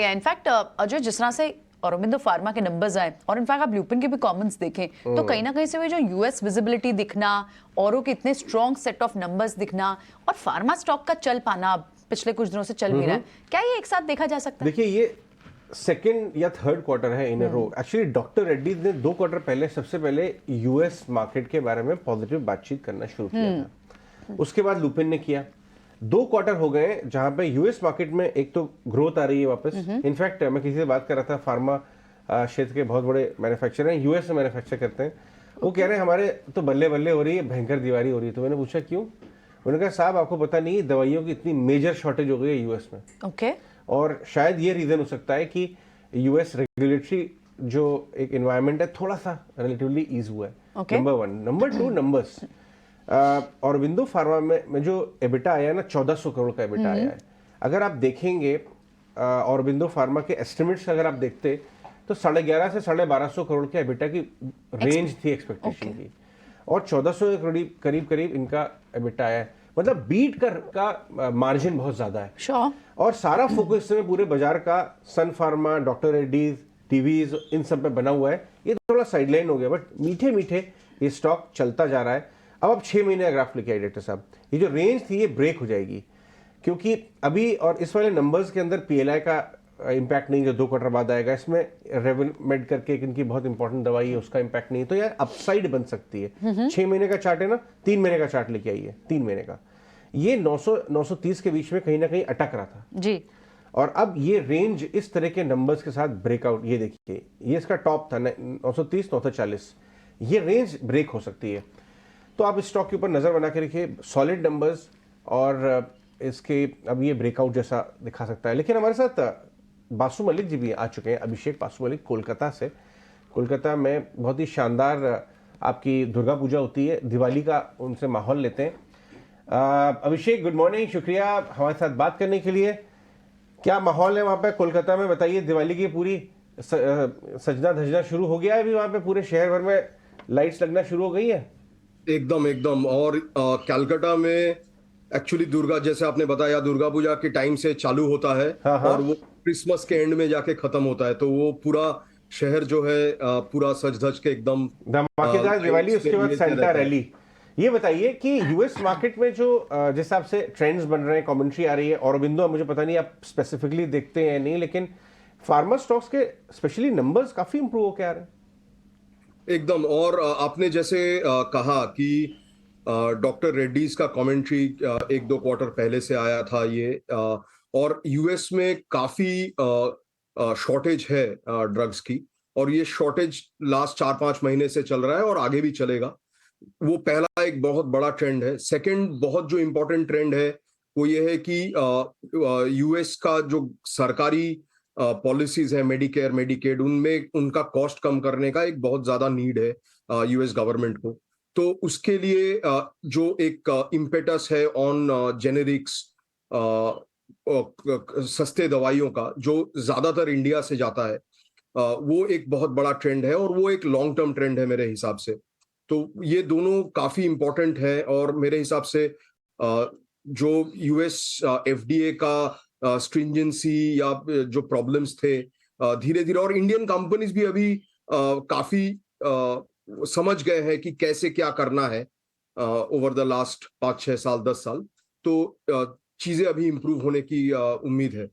In fact Ajay, जिस तरह से औरोबिंदो फार्मा के नंबर्स आए और इनफैक्ट आप ल्यूपिन के भी कमेंट्स देखें तो कहीं ना कहीं से वो जो यूएस विजिबिलिटी दिखना, औरों के इतने स्ट्रॉन्ग सेट ऑफ नंबर्स दिखना और फार्मा स्टॉक का चल पाना पिछले कुछ दिनों से चल भी रहा है, क्या ये एक साथ देखा जा सकता है? देखिए, ये सेकेंड या थर्ड क्वार्टर है इन रो। एक्चुअली डॉक्टर रेड्डीज ने 2 क्वार्टर पहले सबसे पहले यूएस मार्केट के बारे में पॉजिटिव बातचीत करना शुरू किया था। उसके बाद लुपिन ने किया। 2 क्वार्टर हो गए जहां पे यूएस मार्केट में एक तो ग्रोथ आ रही है वापस। इनफैक्ट मैं किसी से बात कर रहा था, फार्मा क्षेत्र के बहुत बड़े मैन्युफैक्चरर हैं, यूएस में मैन्युफैक्चर करते हैं। वो कह रहे हैं हमारे तो बल्ले बल्ले हो रही है, भयंकर दीवारी हो रही है। तो मैंने पूछा क्यों? उन्होंने कहा साहब आपको पता नहीं, दवाइयों की इतनी मेजर शॉर्टेज हो गई है यूएस में। ओके। और शायद ये रीजन हो सकता है कि यूएस रेगुलेटरी जो एक एनवायरनमेंट है थोड़ा सा रिलेटिवली ईज हुआ है। Number 1। Number 2, numbers. Aurobindo pharma में जो एबिटा आया है ना, 1400 करोड़ का एबिटा आया है। अगर आप देखेंगे औरोबिंदो फार्मा के एस्टिमेट्स अगर आप देखते तो 11.5 से 1250 करोड़ के एबिटा की रेंज थी एक्सपेक्टेशन की, और 1400 के करीब इनका एबिटा आया है। मतलब बीट का मार्जिन बहुत ज्यादा है। Sure. और सारा फोकस इस समय पूरे बाजार का सन फार्मा, डॉक्टर रेड्डीज, टीवीज, इन सब पे बना हुआ है। ये थोड़ा साइडलाइन हो गया, बट मीठे मीठे ये स्टॉक चलता जा रहा है। अब आप 6 महीने का ग्राफ लेके आए डाक्टर साहब, ये जो रेंज थी ये ब्रेक हो जाएगी, क्योंकि अभी और इस वाले नंबर्स के अंदर पीएलआई का इम्पैक्ट नहीं, जो 2 क्वार्टर बाद आएगा। इसमें रेवलमेड करके इनकी बहुत इंपॉर्टेंट दवाई है, उसका इम्पैक्ट नहीं। तो यार अपसाइड बन सकती है। 6 महीने का चार्ट है ना, 3 महीने का चार्ट लेके आइए। 3 महीने का ये 900-930 के बीच में कहीं ना कहीं अटक रहा था जी। और अब ये रेंज इस तरह के नंबर्स के साथ ब्रेकआउट, ये देखिए, ये इसका टॉप था 930-940, ये रेंज ब्रेक हो सकती है। तो आप इस स्टॉक के ऊपर नजर बना के रखिए, सॉलिड नंबर्स, और इसके अब ये ब्रेकआउट जैसा दिखा सकता है। लेकिन हमारे साथ बासु मलिक जी भी आ चुके हैं, अभिषेक बासु मलिक, कोलकाता से। कोलकाता में बहुत ही शानदार आपकी दुर्गा पूजा होती है, दिवाली का उनसे माहौल लेते हैं। अभिषेक, गुड मॉर्निंग, शुक्रिया हमारे साथ बात करने के लिए। क्या माहौल है वहां पे कोलकाता में, बताइए। दिवाली की पूरी सजना धजना शुरू हो गया है अभी वहां पे, पूरे शहर भर में लाइट्स लगना शुरू हो गई है? एकदम। और कलकत्ता में एक्चुअली दुर्गा, जैसे आपने बताया, दुर्गा पूजा के टाइम से चालू होता है। हाँ, हाँ। और वो क्रिसमस के एंड में जाके खत्म होता है। तो वो पूरा शहर जो है पूरा सज धज के एकदम धमाकेदार दिवाली, उसके बाद सेंटा रैली। ये बताइए कि यूएस मार्केट में जो जिस हिसाब से ट्रेंड्स बन रहे हैं, कमेंट्री आ रही है, औरोबिंदो, मुझे पता नहीं आप स्पेसिफिकली देखते हैं नहीं, लेकिन फार्मा स्टॉक्स के स्पेशली नंबर्स काफी इंप्रूव होके आ रहे हैं। एकदम। और आपने जैसे कहा कि डॉक्टर रेड्डीज का कमेंट्री 1-2 क्वार्टर पहले से आया था ये, और यूएस में काफी शॉर्टेज है ड्रग्स की, और ये शॉर्टेज लास्ट 4-5 महीने से चल रहा है और आगे भी चलेगा। वो पहला एक बहुत बड़ा ट्रेंड है। सेकंड बहुत जो इंपॉर्टेंट ट्रेंड है वो ये है कि यूएस का जो सरकारी पॉलिसीज है, मेडिकेयर, मेडिकेड, उनमें उनका कॉस्ट कम करने का एक बहुत ज्यादा नीड है यूएस गवर्नमेंट को। तो उसके लिए जो एक इम्पेटस है ऑन जेनेरिक्स, सस्ते दवाइयों का, जो ज्यादातर इंडिया से जाता है, वो एक बहुत बड़ा ट्रेंड है, और वो एक लॉन्ग टर्म ट्रेंड है मेरे हिसाब से। तो ये दोनों काफी इंपॉर्टेंट है, और मेरे हिसाब से जो यूएस एफडीए का स्ट्रिंजेंसी या जो प्रॉब्लम्स थे धीरे धीरे, और इंडियन कंपनीज भी अभी काफी समझ गए हैं कि कैसे क्या करना है ओवर द लास्ट 5-6 साल, 10 साल। तो चीजें अभी इंप्रूव होने की उम्मीद है।